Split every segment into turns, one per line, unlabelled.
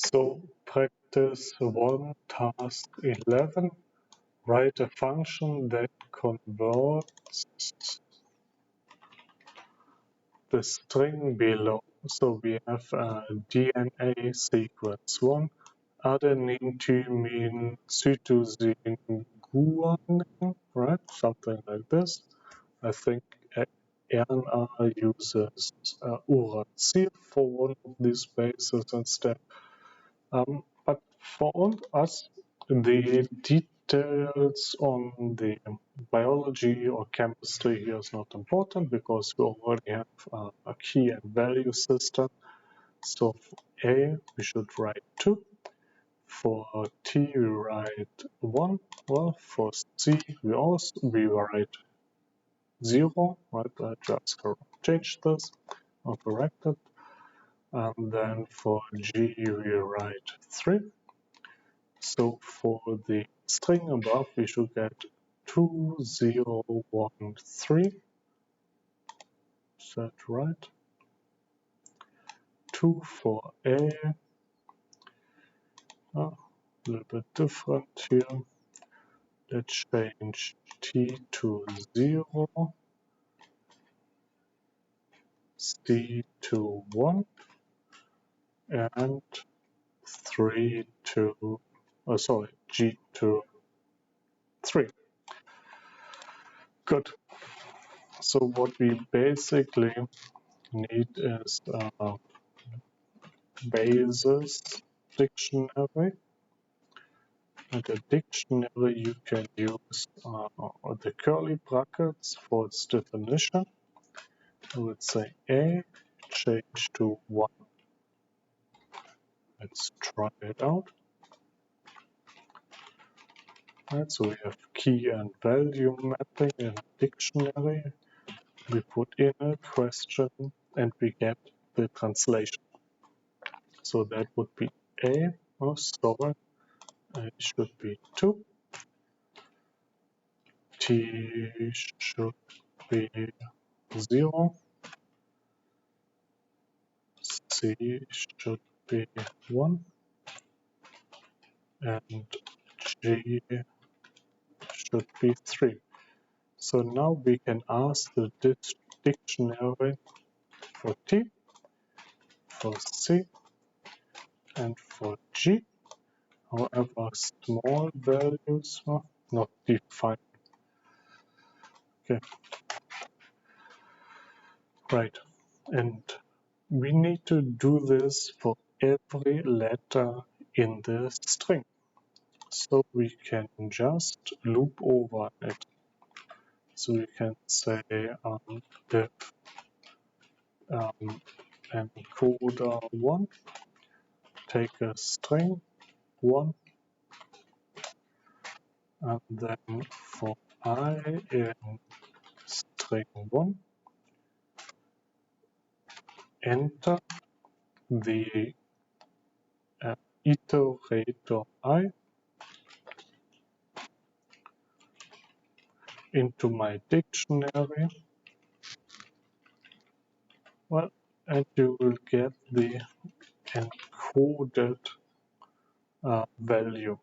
So practice 1, task 11. Write a function that converts the string below. So we have DNA sequence 1, adenine, thymine, cytosine, guanine, right? Something like this. I think RNA uses uracil for one of these bases instead. But for all us, the details on the biology or chemistry here is not important because we already have a key and value system. So for A, we should write 2. For T, we write 1. Well, for C, we write 0. Right? I just change this or correct it. And then for G, we write 3. So for the string above, we should get 2013. Is that right? 2 for A. A little bit different here. Let's change T to 0, C to 1, and 3 to, G to 3. Good. So what we basically need is basis dictionary. And a dictionary, you can use the curly brackets for its definition. I would say A, change to 1. Let's try it out. Right, so we have key and value mapping in a dictionary. We put in a question and we get the translation. So that would be A. Oh, sorry. It should be 2. T should be 0. C should be 1. And G should be 3. So now we can ask the dictionary for T, for C, and for G. However, small values are not defined. Okay, right. And we need to do this for every letter in the string. So we can just loop over it. So we can say if encoder 1, take a string 1, and then for I in string 1, enter the iterator I into my dictionary. Well, and you will get the encoded value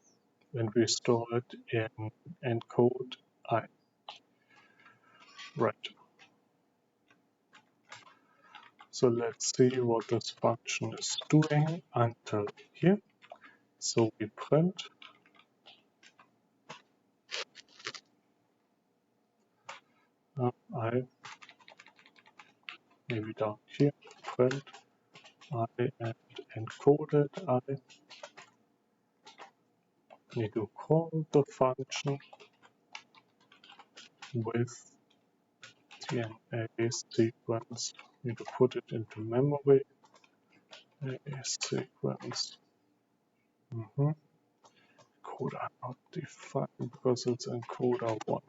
when we store it in encode I. Right. So let's see what this function is doing until here. So we print I, maybe down here, print I and encoded I. Need to call the function with DNA sequence. Need to put it into memory. A sequence. Encoder not defined because it's encoder 1.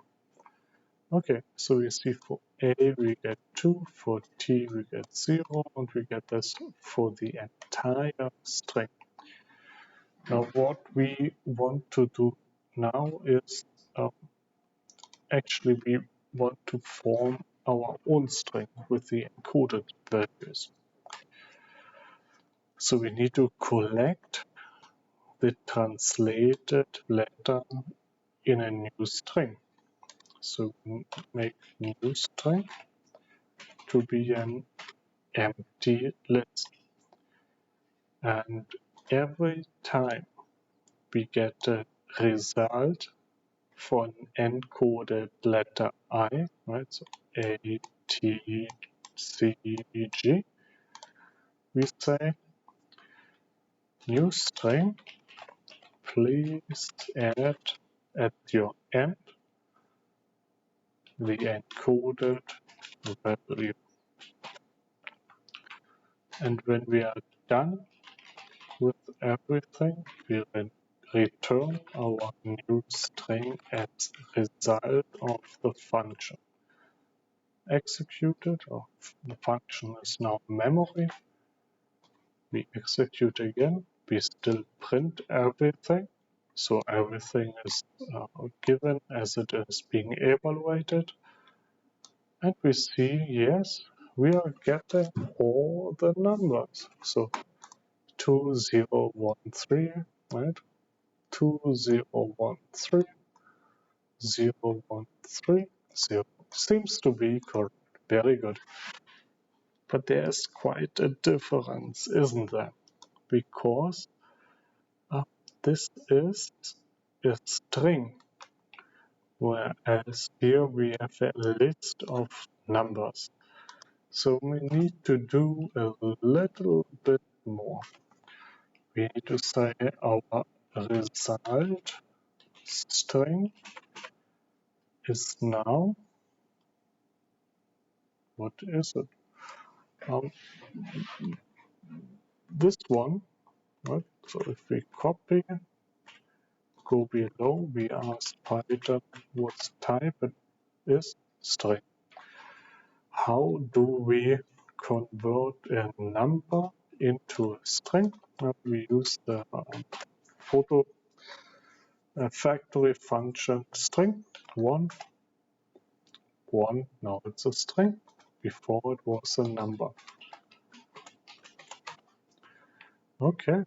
Okay, so we see for A we get 2, for T we get 0, and we get this for the entire string. Now what we want to do now is actually we want to form our own string with the encoded values. So we need to collect the translated letter in a new string. So make new string to be an empty list. And every time we get a result for an encoded letter I, right? So A, T, C, G, we say new string, please add at your end the encoded value. And when we are done with everything, we will return our new string as result of the function executed, or the function is now memory. We execute again, we still print everything, so everything is given as it is being evaluated, and we see, yes, we are getting all the numbers. So 2013, right? 2013, 013, 0 seems to be correct. Very good. But there's quite a difference, isn't there? Because this is a string, whereas here we have a list of numbers. So we need to do a little bit more. We need to say our result string is now, what is it? This one, right? So if we copy, go below, we ask Python what type it is, string. How do we convert a number into a string? We use the photo factory function string, one, now it's a string, before it was a number. Okay,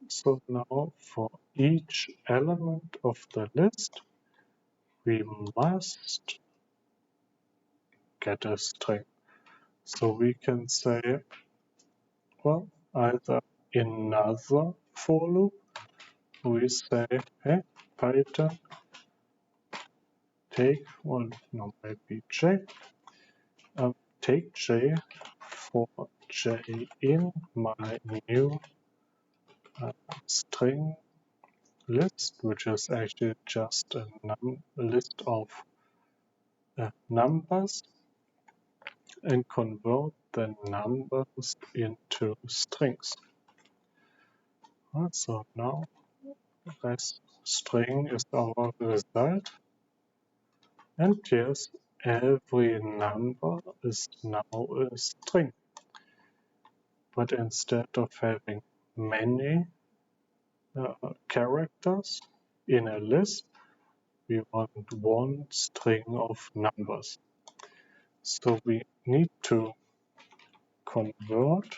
so now for each element of the list, we must get a string. So we can say, well, either in another for loop, we say, hey, Python, take one, no, maybe J, take J for J in my new string list, which is actually just a list of numbers, and convert the numbers into strings. So now this string is our result, and yes, every number is now a string. But instead of having many characters in a list, we want one string of numbers. So we need to convert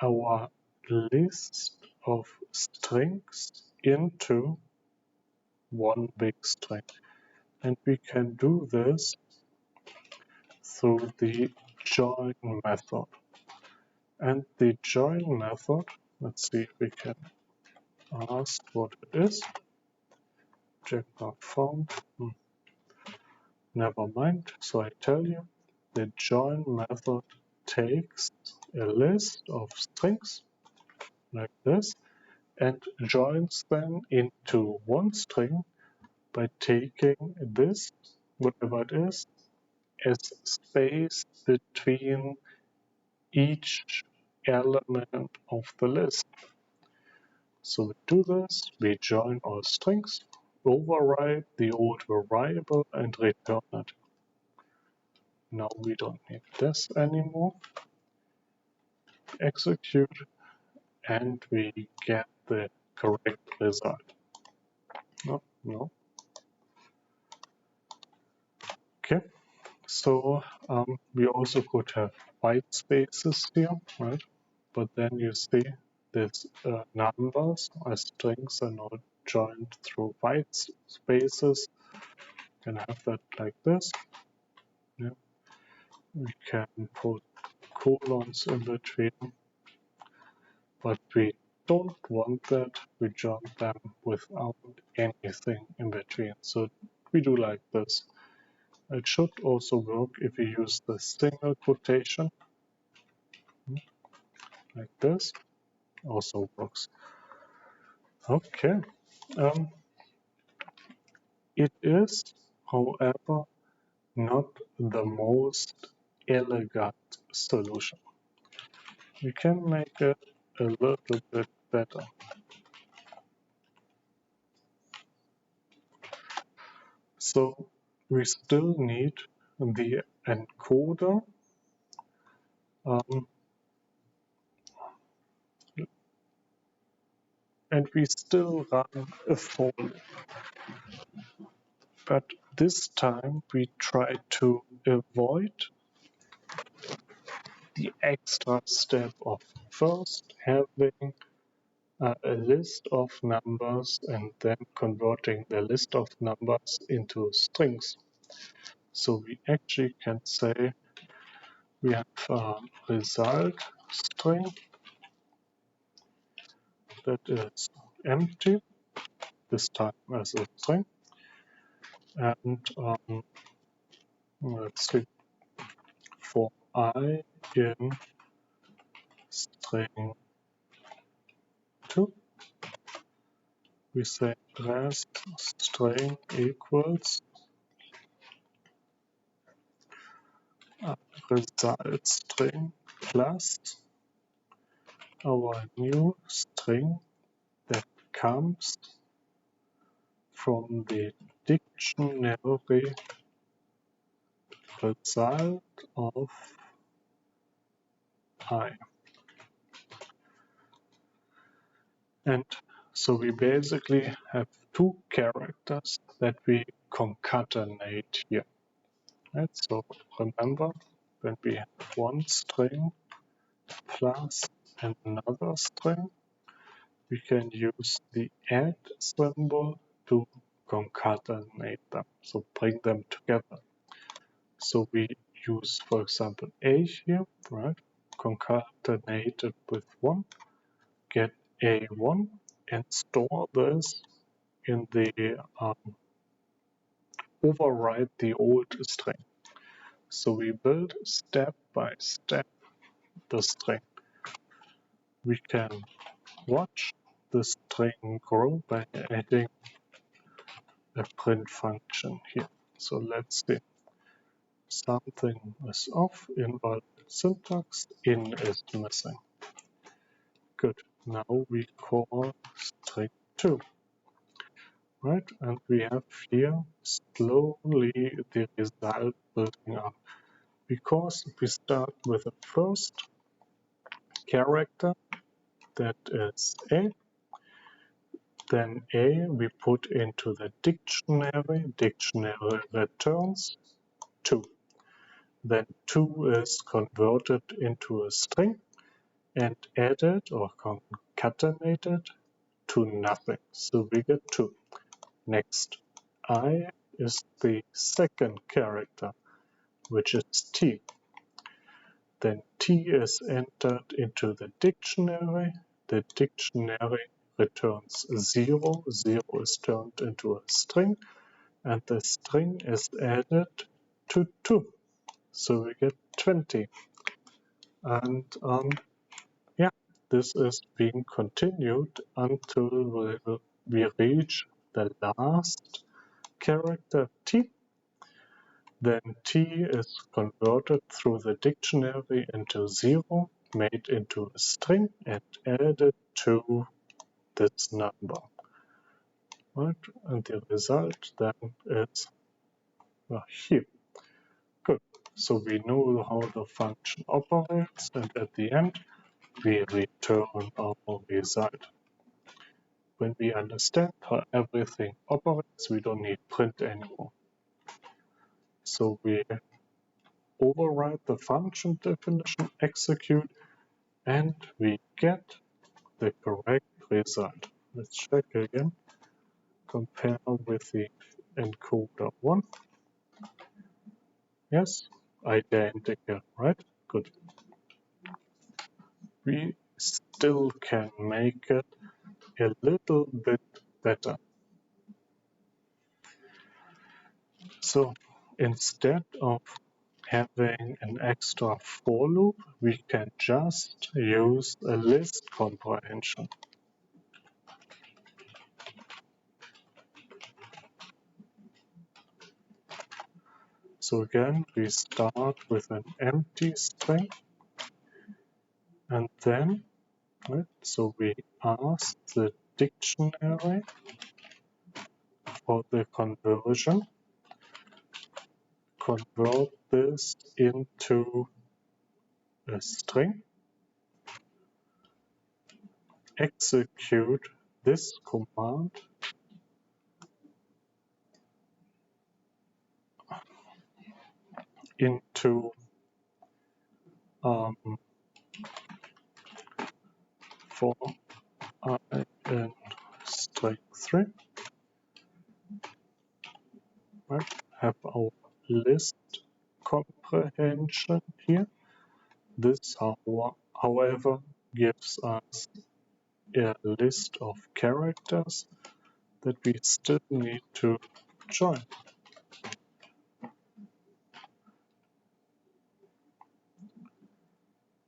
our list of strings into one big string. And we can do this through the join method. And the join method, let's see if we can ask what it is. Check not found. Never mind. So I tell you, the join method takes a list of strings like this and joins them into one string by taking this, whatever it is, as space between each element of the list. So we do this, we join all strings, override the old variable and return it. Now we don't need this anymore. Execute, and we get the correct result. No. Okay. So we also could have white spaces here, right? But then you see these numbers as strings are not joined through white spaces. You can have that like this. Yeah. We can put colons in between, but we don't want that. We join them without anything in between. So we do like this. It should also work if we use the single quotation, like this. Also works. Okay. It is, however, not the most elegant solution. We can make it a little bit better. So we still need the encoder, um, and we still run a for loop. But this time we try to avoid the extra step of first having a list of numbers and then converting the list of numbers into strings. So we actually can say we have a result string that is empty, this time as a string, and let's see, for I in string 2, we say rest string equals result string plus our new string that comes from the dictionary result of I. And so we basically have two characters that we concatenate here. Right? So remember, when we have one string plus another string, we can use the add symbol to concatenate them, so bring them together. So we use, for example, A here, right? Concatenate it with 1, get A1, and store this in the override the old string. So we build step by step the string. We can watch the string grow by adding a print function here. So let's see. Something is off, invalid syntax, in is missing. Good. Now we call string 2. Right? And we have here slowly the result building up. Because we start with the first character, that is A. Then A we put into the dictionary. Dictionary returns 2. Then 2 is converted into a string and added or concatenated to nothing. So we get 2. Next, I is the second character, which is T. Then T is entered into the dictionary. The dictionary returns 0. 0 is turned into a string, and the string is added to 2. So we get 20. And yeah, this is being continued until we reach the last character T. Then T is converted through the dictionary into 0, made into a string, and added to this number. Right? And the result then is here. Good. So we know how the function operates, and at the end, we return our result. When we understand how everything operates, we don't need print anymore. So we override the function definition, execute, and we get the correct result. Let's check again. Compare with the encoder 1. Yes, identical, right? Good. We still can make it a little bit better. So instead of having an extra for loop, we can just use a list comprehension. So again, we start with an empty string, and then, right, so we ask the dictionary for the conversion, convert this into a string, execute this command, into for I in string 3, right, have our list comprehension here. This, however, gives us a list of characters that we still need to join.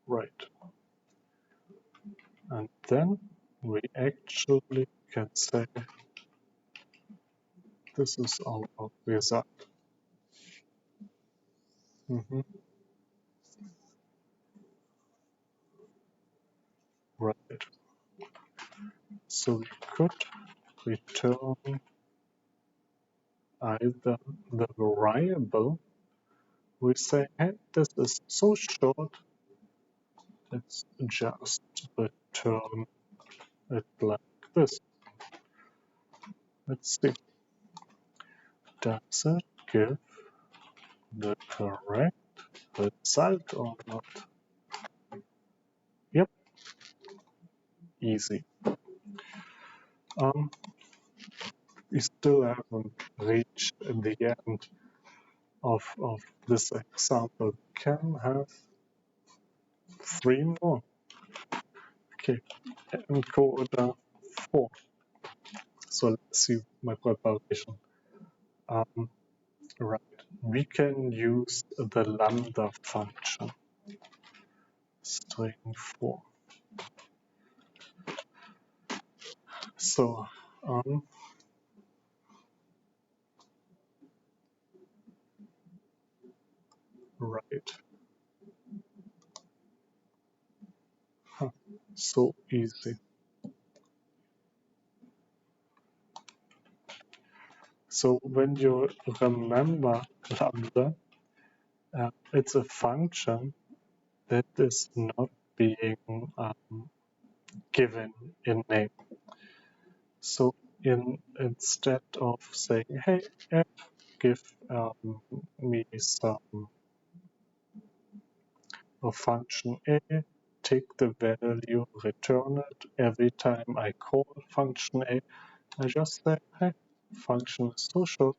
Right. And then we actually can say this is our result. Right. So we could return either the variable. We say, hey, this is so short, let's just return it like this. Let's see. Does it give the correct result or not? Yep, easy. We still haven't reached the end of this example. We can have 3 more. Okay, encoder 4. So let's see my preparation. Right, we can use the lambda function, string 4. So, right, so easy. So when you remember lambda, it's a function that is not being given in name. So instead of saying, hey, f, give me some of function a, take the value, return it every time I call function a, I just say, hey, function is so short,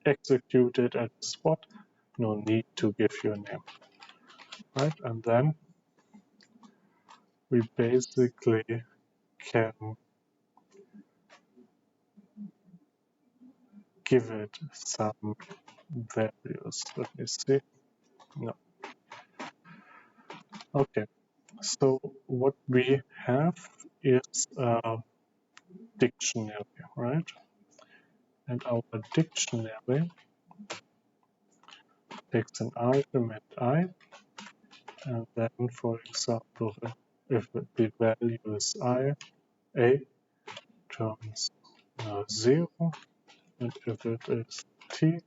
execute it at the spot, no need to give you a name. Right, and then we basically can give it some values. Let me see. No. Okay, so what we have is a dictionary, right? And our dictionary takes an argument I, and then, for example, if the value is I, A turns 0, and if it is T,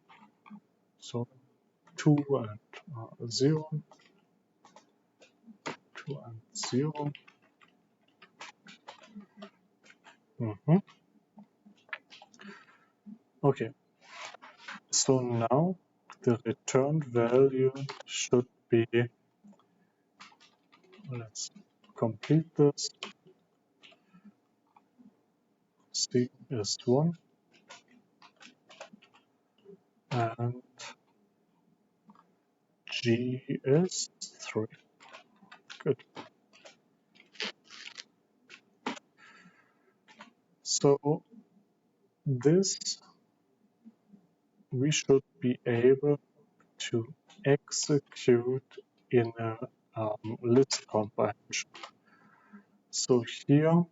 so 2 and 0, 2 and 0. Okay, so now the returned value should be, let's complete this, C is 1 and G is 3. Good. So this we should be able to execute in a list comprehension. So here,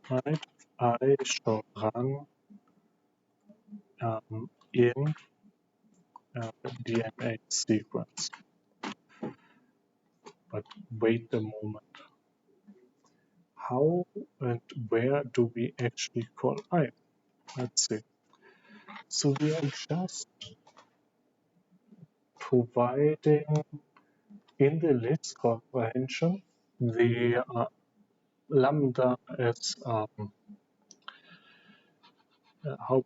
right, I shall run in DNA sequence. But wait a moment. How and where do we actually call I? Let's see. So we are just providing in the list comprehension the lambda as how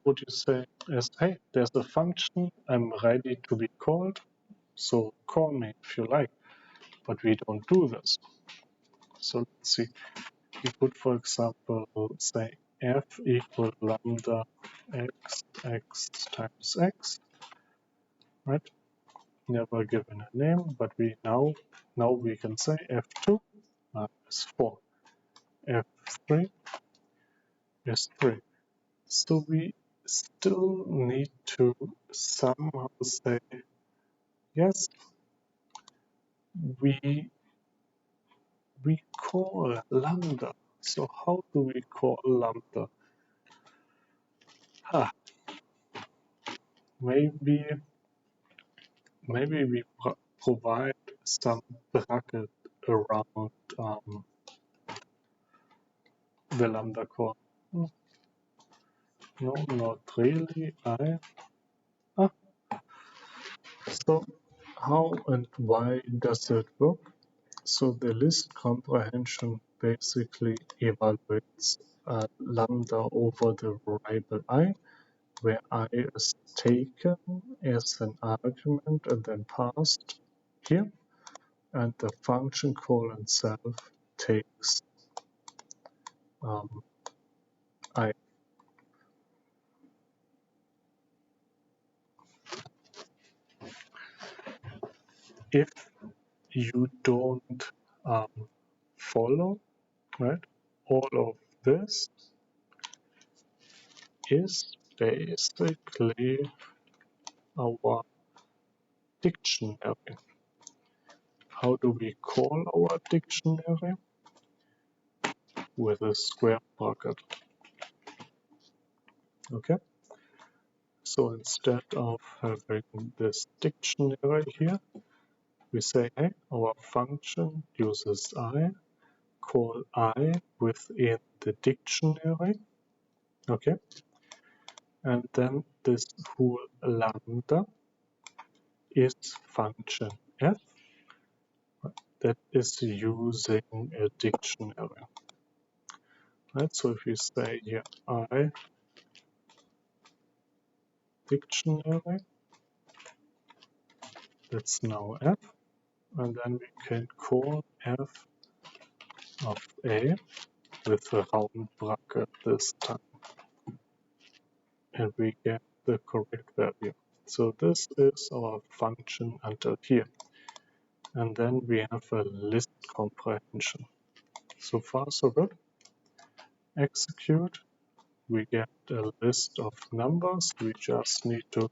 would you say, as hey, there's a function, I'm ready to be called, so call me if you like. But we don't do this. So let's see. We could, for example, say f equal lambda x times x, right? Never given a name, but we now we can say f2 is 4, f3 is 3. So we still need to somehow say, yes, we call lambda. So how do we call lambda? Maybe we provide some bracket around the lambda call. No, not really. So how and why does it work? So the list comprehension basically evaluates lambda over the variable I, where I is taken as an argument and then passed here, and the function call itself takes I. If you don't follow, right, all of this is basically our dictionary. How do we call our dictionary? With a square bracket. Okay, so instead of having this dictionary here, we say, hey, our function uses I, call I within the dictionary, okay, and then this whole lambda is function f that is using a dictionary. Right, so if we say here I dictionary, that's now f, and then we can call f of a with a round bracket this time, and we get the correct value. So this is our function until here, and then we have a list comprehension. So far so good. Execute, we get a list of numbers. We just need to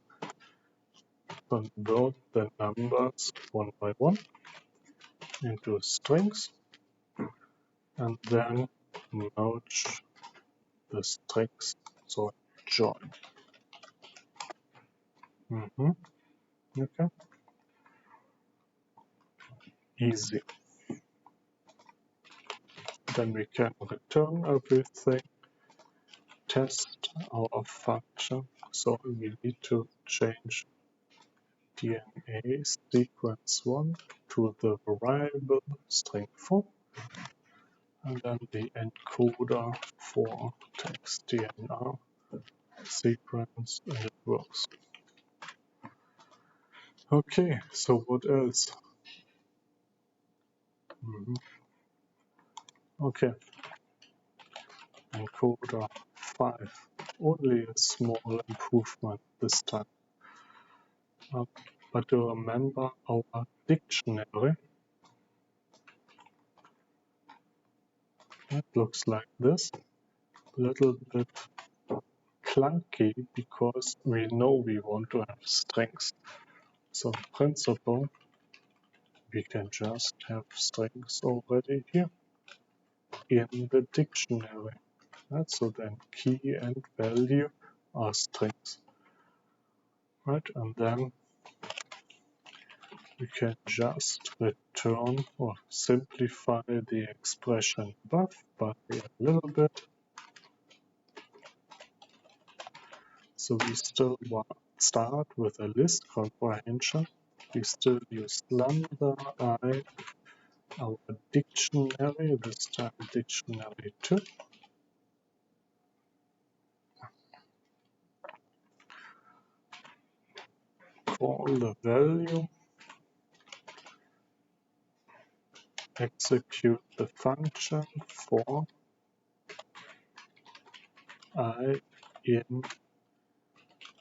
convert the numbers one by one into strings and then merge the strings, so join. Okay, easy. Then we can return everything, test our function. So we need to change DNA sequence 1 to the variable string 4, and then the encoder for text DNR sequence, and it works. Okay, so what else? Okay, encoder 5. Only a small improvement this time. But to remember our dictionary, it looks like this. A little bit clunky because we know we want to have strings. So in principle, we can just have strings already here in the dictionary. Right? So then key and value are strings. Right? And then we can just return or simplify the expression above by a little bit. So we still start with a list comprehension. We still use lambda I, our dictionary, this time dictionary 2. Call the value, execute the function for I in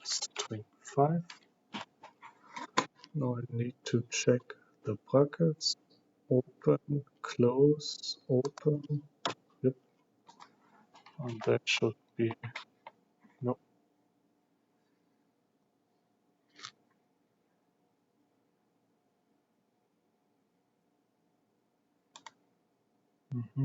string 5. Now I need to check the brackets. Open, close, open. Yep. And that should be no. Mm-hmm.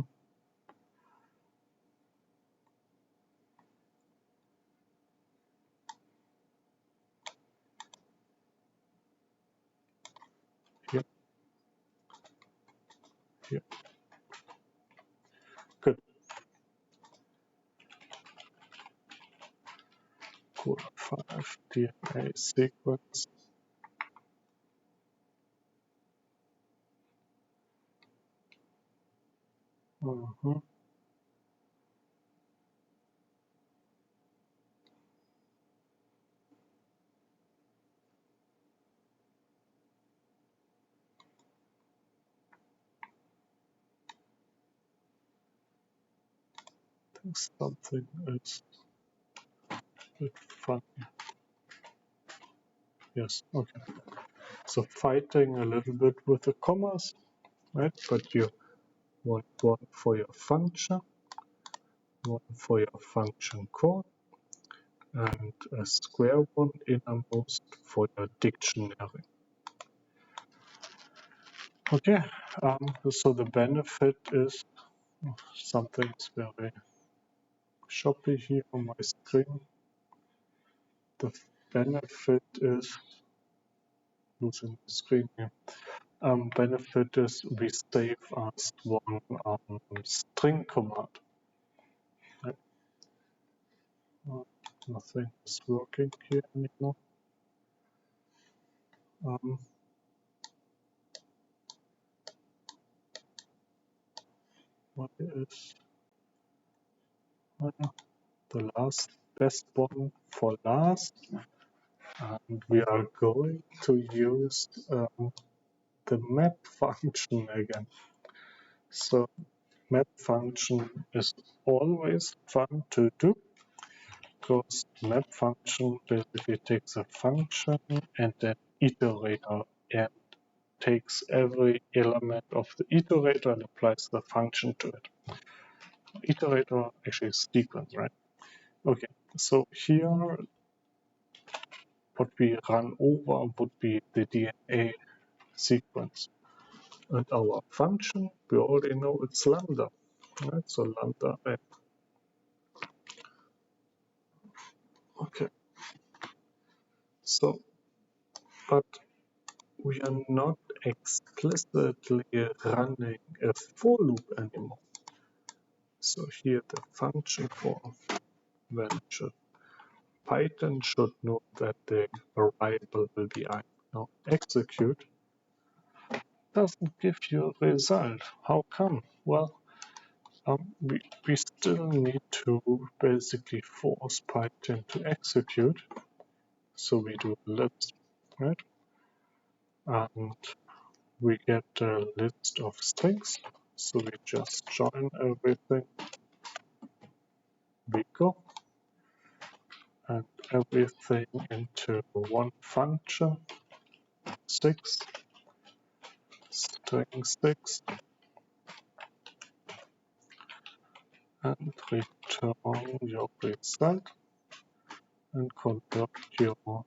Yep. Yep. Good. Code 5 DNA sequence. Mm-hmm. I think something is a bit funny. Yes, okay. So fighting a little bit with the commas, right? But you want one for your function, one for your function call, and a square one innermost for your dictionary. Okay, so the benefit is something's very choppy here on my screen. The benefit is losing the screen here. Benefit is we save as one string command. Right? Nothing is working here anymore. What is the best one for last? And we are going to use the map function again. So map function is always fun to do because map function basically takes a function and an iterator and takes every element of the iterator and applies the function to it. Iterator actually is sequence, right? Okay, so here what we run over would be the DNA sequence. And our function, we already know it's lambda, right? So lambda n. Okay. So, but we are not explicitly running a for loop anymore. So here the function for should Python should know that the variable will be I. Now execute doesn't give you a result. How come? Well, we still need to basically force Python to execute. So we do libs, right? and we get a list of strings. So we just join everything bigger and everything into one function, 6, string 6, and return your result and convert your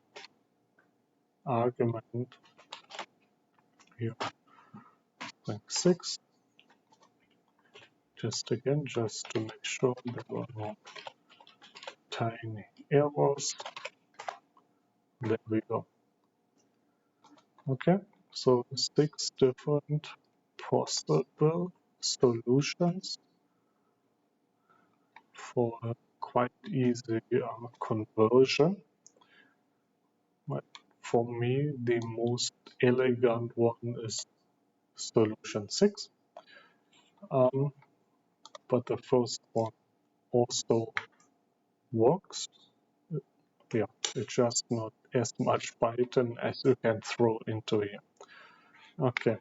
argument here, string 6. Just again, just to make sure there were no tiny errors. There we go. Okay, so 6 different possible solutions for a quite easy conversion. But for me, the most elegant one is solution 6. But the first one also works. Yeah, it's just not as much Python as you can throw into here. Okay,